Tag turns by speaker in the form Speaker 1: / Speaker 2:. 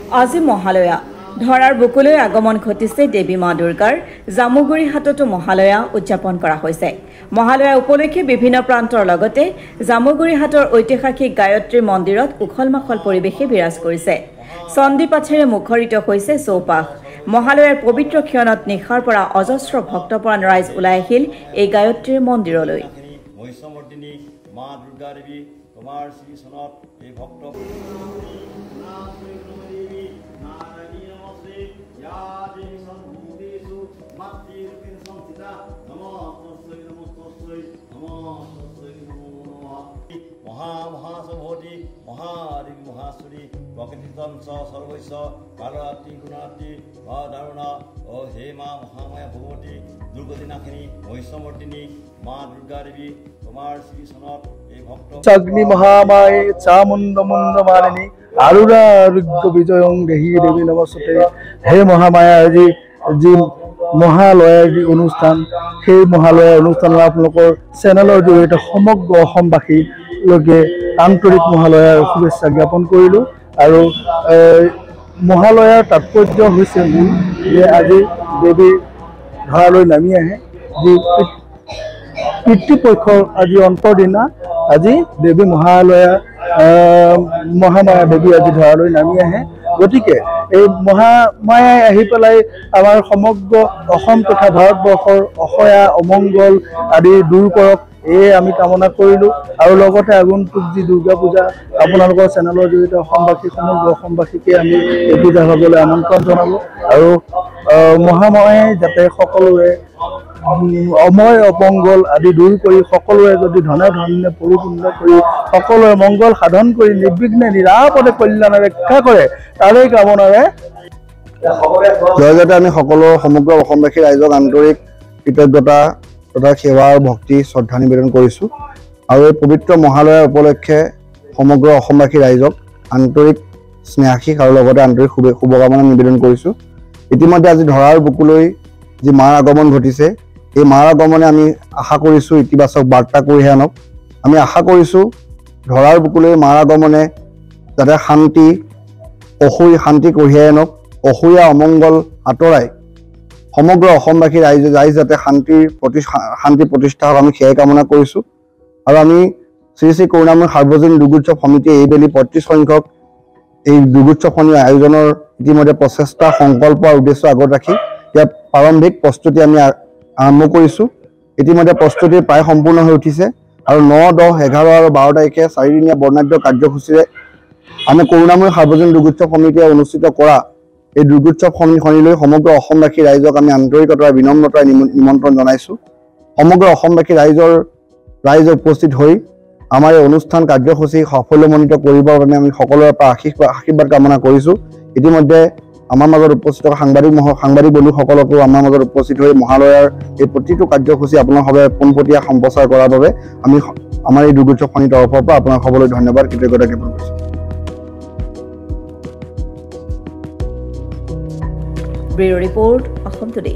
Speaker 1: আজি মহালয়া ধৰাৰ বুকুলৈ আগমন ঘটিছে দেৱী মা দুৰ্গাৰ জামুগুৰিহাটতো মহালয়া উদযাপন কৰা হৈছে। মহালয়া উপলক্ষে বিভিন্ন প্ৰান্তৰ লগতে জামুগুৰিহাটৰ ঐতিহাসিক গায়ত্ৰী মন্দিৰত উখল-মাখল পৰিৱেশে বিৰাজ কৰিছে। চণ্ডী পাঠেৰে মুখৰিত হৈছে চৌপাশ। মহালয়াৰ পবিত্ৰ ক্ষণত নিশাৰ পৰা অজস্ৰ ভক্তপৰাণ ৰাইজ ওলাই আহিল এই গায়ত্ৰীৰ মন্দিৰলৈ।
Speaker 2: মা দুৰ্গা দেৱী তোমাৰ শ্ৰী চনত এই ভক্ত মহামহাসভৱতী মহাদেৱী মহাশ্বৰী প্ৰকৃতিতম সৰ্বস্ব কালৰাত্ৰি গুণৰাত্ৰি দাৰুণা অ হে মা মহামায়া ভগৱতী দুৰ্গদিনাখিনি মহিষমৰ্দিনী মা দুৰ্গা দেৱী তোমাৰ শ্ৰী চনত এই ভক্ত
Speaker 3: অগ্নি মহামায়ে চামুণ্ডমুণ্ড মালিনী আৰুৰা আৰোগ্য বিজয়ং দেহি দেৱী নমস্তে। হে মহামায়া আজি যি মহালয়াৰ যি অনুষ্ঠান সেই মহালয়াৰ অনুষ্ঠানত আপোনালোকৰ চেনেলৰ জৰিয়তে সমগ্ৰ অসমবাসীলৈকে আন্তৰিক মহালয়াৰ শুভেচ্ছা জ্ঞাপন কৰিলোঁ। আৰু মহালয়াৰ তাৎপৰ্য হৈছে মূল যে আজি দেৱী ধৰালৈ নামি আহে। যি পিতৃপক্ষৰ আজি অন্তৰ দিনা আজি দেৱী মহামায়া দেৱী আজি ধৰালৈ নামি আহে। গতিকে এই মহামায়াই আহি পেলাই আমাৰ সমগ্ৰ অসম তথা ভাৰতবৰ্ষৰ অসয়া অমংগল আদি দূৰ কৰক, এয়ে আমি কামনা কৰিলোঁ। আৰু লগতে আগন্তুক যি দুৰ্গা পূজা আপোনালোকৰ চেনেলৰ জৰিয়তে সমগ্ৰ অসমবাসীকে আমি এই পূজা চাবলৈ আমন্ত্ৰণ জনালোঁ। আৰু মহামায়াই যাতে সকলোৰে অময় অমংগল আদি দূৰ কৰি সকলোৰে যদি ধনে ধনে পৰিপূৰ্ণ কৰি সকলোৰে মংগল সাধন কৰি নিৰ্বিঘ্নে নিৰাপদে কল্যাণ ৰক্ষা কৰে তাৰেই কামনাৰে জয়তে আমি সকলো সমগ্ৰ অসমবাসী ৰাইজক আন্তৰিক কৃতজ্ঞতা তথা সেৱা আৰু ভক্তি শ্ৰদ্ধা নিবেদন কৰিছোঁ। আৰু এই পবিত্ৰ মহালয়াৰ উপলক্ষে সমগ্ৰ অসমবাসী ৰাইজক আন্তৰিক স্নেহাশীষ আৰু লগতে আন্তৰিক শুভকামনা নিবেদন কৰিছোঁ। ইতিমধ্যে আজি ধৰাৰ বুকুলৈ যি মাৰ আগমন ঘটিছে, এই মাৰ আগমনে আমি আশা কৰিছোঁ ইতিবাচক বাৰ্তা কঢ়িয়াই আনক। আমি আশা কৰিছোঁ ধৰাৰ বুকুলৈ মাৰ আগমনে যাতে শান্তি কঢ়িয়াই আনক, অসূয়া অমংগল আঁতৰাই সমগ্ৰ অসমবাসী ৰাইজ যাতে শান্তি প্ৰতিষ্ঠা হওক, আমি সেয়াই কামনা কৰিছোঁ। আৰু আমি শ্ৰী শ্ৰী কৰুণাময় সাৰ্বজনীন দুৰ্গোৎসৱ সমিতিয়ে এইবেলি 35 সংখ্যক এই দুৰ্গোৎসৱখনিৰ আয়োজনৰ ইতিমধ্যে প্ৰচেষ্টা সংকল্প আৰু উদ্দেশ্য আগত ৰাখি ইয়াৰ প্ৰাৰম্ভিক প্ৰস্তুতি আমি আৰম্ভ কৰিছোঁ। ইতিমধ্যে প্ৰস্তুতি প্ৰায় সম্পূৰ্ণ হৈ উঠিছে। আৰু 9, 10, 11 আৰু 12 তাৰিখে 4দিনীয়া বৰ্ণাঢ্য কাৰ্যসূচীৰে আমি কৰুণাময় সাৰ্বজনীন দুৰ্গোৎসৱ সমিতিয়ে অনুষ্ঠিত কৰা এই দুৰ্গোৎসৱখনিলৈ সমগ্ৰ অসমবাসী ৰাইজক আমি আন্তৰিকতাৰ বিনম্ৰতাৰে নিমন্ত্ৰণ জনাইছোঁ। সমগ্ৰ অসমবাসী ৰাইজ উপস্থিত হৈ আমাৰ এই অনুষ্ঠান কাৰ্যসূচী সাফল্যমণ্ডিত কৰিবৰ বাবে আমি সকলোৰে পৰা আশীৰ্বাদ কামনা কৰিছোঁ। ইতিমধ্যে আমাৰ মাজত উপস্থিত সাংবাদিক বন্ধুসকলকো আমাৰ মাজত উপস্থিত হৈ মহালয়াৰ এই প্ৰতিটো কাৰ্যসূচী আপোনালোকৰ পোনপটীয়া সম্প্ৰচাৰ কৰাৰ বাবে আমি আমাৰ এই দুৰ্গোৎসৱখনিৰ তৰফৰ পৰা আপোনাক সকলোলৈ ধন্যবাদ কৃতজ্ঞতা জ্ঞাপন কৰিছোঁ।
Speaker 1: Bureau report Assam today.